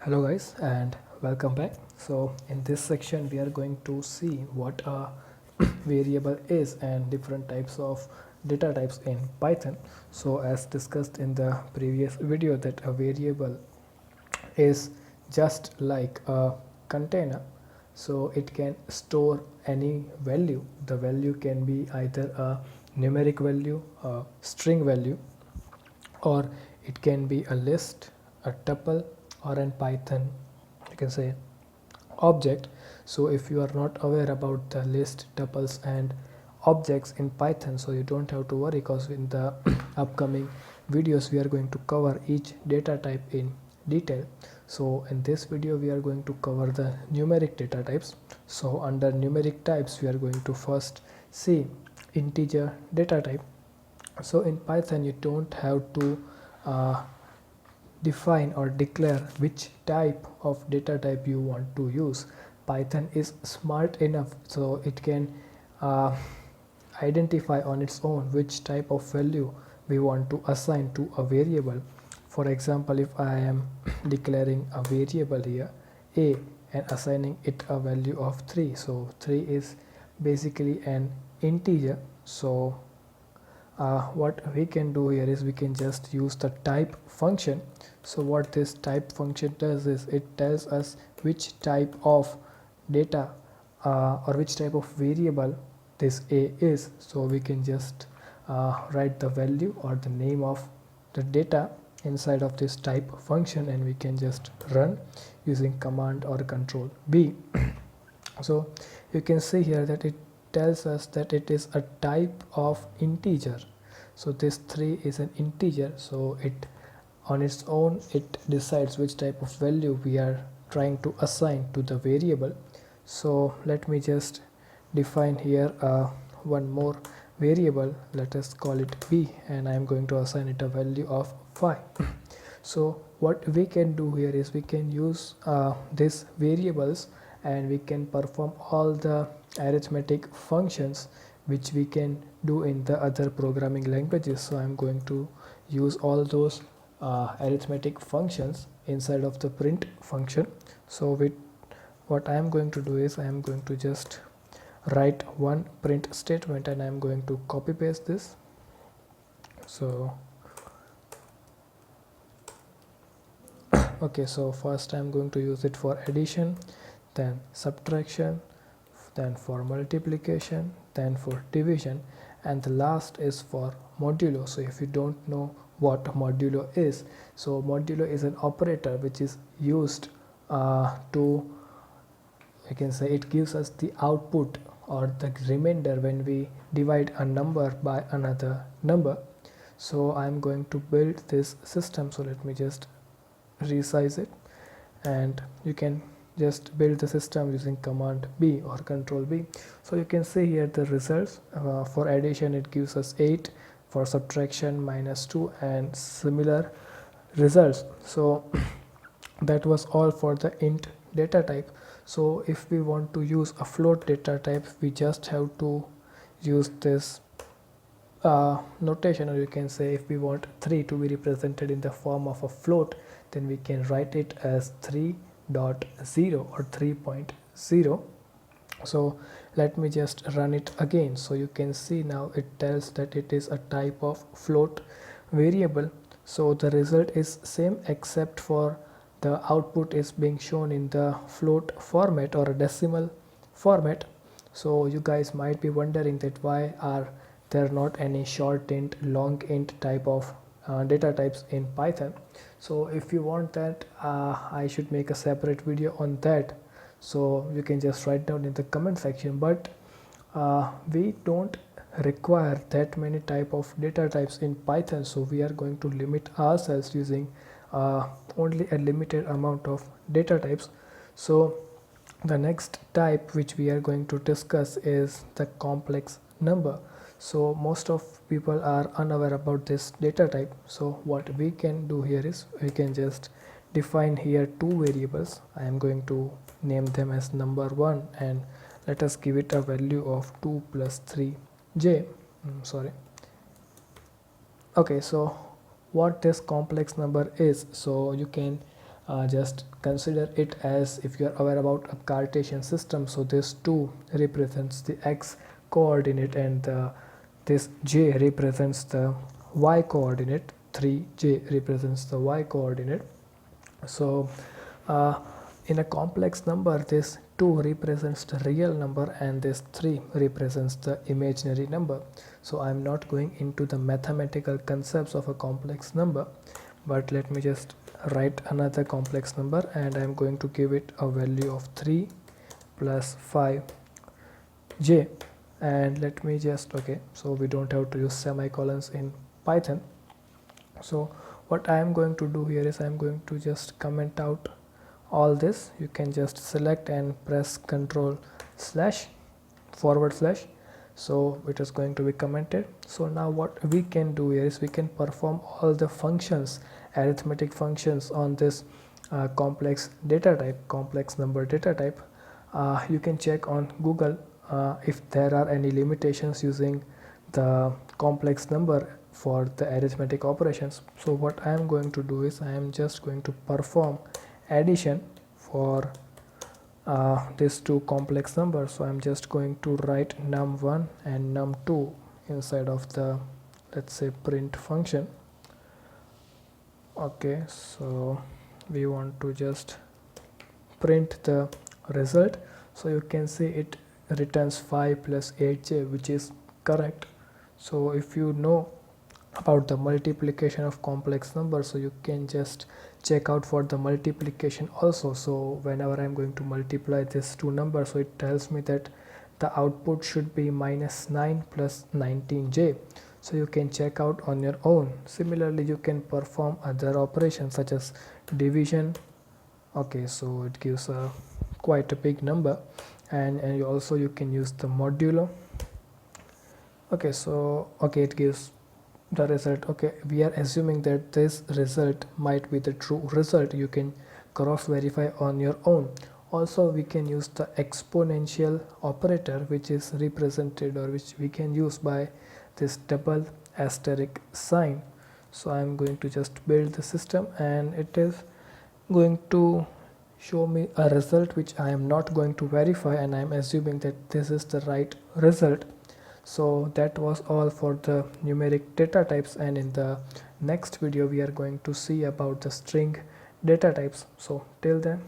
Hello guys and welcome back. So in this section we are going to see what a variable is and different types of data types in Python. So as discussed in the previous video that a variable is just like a container, so it can store any value. The value can be either a numeric value, a string value, or it can be a list, a tuple, or in Python you can say object. So if you are not aware about the list, tuples and objects in Python, so you don't have to worry, because in the upcoming videos we are going to cover each data type in detail. So in this video we are going to cover the numeric data types. So under numeric types we are going to first see integer data type. So in Python you don't have to uh, define or declare which type of data type you want to use. Python is smart enough so it can uh, identify on its own which type of value we want to assign to a variable. For example, if I am declaring a variable here a and assigning it a value of 3, so 3 is basically an integer. So what we can do here is we can just use the type function. So what this type function does is it tells us which type of data or which type of variable this a is. So we can just write the value or the name of the data inside of this type function, and we can just run using command or control B. So you can see here that it tells us that it is a type of integer. So this 3 is an integer, so it on its own it decides which type of value we are trying to assign to the variable. So let me just define here one more variable. Let us call it b, and I am going to assign it a value of 5. So what we can do here is we can use these variables and we can perform all the arithmetic functions which we can do in the other programming languages. So I'm going to use all those arithmetic functions inside of the print function. So with what I am going to do is I am going to just write one print statement, and I am going to copy paste this. So okay, so first I am going to use it for addition, then subtraction, then for multiplication, then for division, and the last is for modulo. So if you don't know what modulo is, so modulo is an operator which is used to, I can say, it gives us the output or the remainder when we divide a number by another number. So I'm going to build this system. So let me just resize it, and you can just build the system using command B or control B. So you can see here the results. For addition it gives us 8, for subtraction -2, and similar results. So that was all for the int data type. So if we want to use a float data type, we just have to use this notation, or you can say if we want 3 to be represented in the form of a float, then we can write it as 3.0 or 3.0. So let me just run it again. So you can see now it tells that it is a type of float variable. So the result is same, except for the output is being shown in the float format or a decimal format. So you guys might be wondering that why are there not any short int, long int type of data types in Python. So if you want that, I should make a separate video on that. So you can just write down in the comment section, but we don't require that many type of data types in Python. So we are going to limit ourselves using only a limited amount of data types. So the next type which we are going to discuss is the complex number. So most of people are unaware about this data type. So what we can do here is we can just define here two variables. I am going to name them as number 1, and let us give it a value of 2 plus 3j. Sorry. Okay, so what this complex number is, so you can just consider it as if you are aware about a Cartesian system. So this 2 represents the x coordinate, and this j represents the y coordinate, 3j represents the y coordinate. So in a complex number, this 2 represents the real number and this 3 represents the imaginary number. So I'm not going into the mathematical concepts of a complex number, but let me just write another complex number, and I'm going to give it a value of 3 plus 5j. And let me just, okay, so we don't have to use semicolons in Python. So what I am going to do here is I am going to just comment out all this. You can just select and press Ctrl / so it is going to be commented. So now what we can do here is we can perform all the functions, arithmetic functions on this complex data type, complex number data type. You can check on Google if there are any limitations using the complex number for the arithmetic operations. So what I am going to do is I am just going to perform addition for these two complex numbers. So I'm just going to write num1 and num2 inside of the, let's say, print function. Okay, so we want to just print the result. So you can see it returns 5 plus 8j, which is correct. So if you know about the multiplication of complex numbers, so you can just check out for the multiplication also. So whenever I'm going to multiply these two numbers, so it tells me that the output should be -9 plus 19j. So you can check out on your own. Similarly, you can perform other operations such as division. Okay, so it gives a quite a big number, and also you can use the modulo. Okay, so okay, it gives the result. Okay, we are assuming that this result might be the true result. You can cross verify on your own. Also, we can use the exponential operator, which is represented, or which we can use by this double asterisk sign. So I'm going to just build the system, and it is going to show me a result which I am not going to verify, and I'm assuming that this is the right result. So that was all for the numeric data types, and in the next video we are going to see about the string data types. So till then,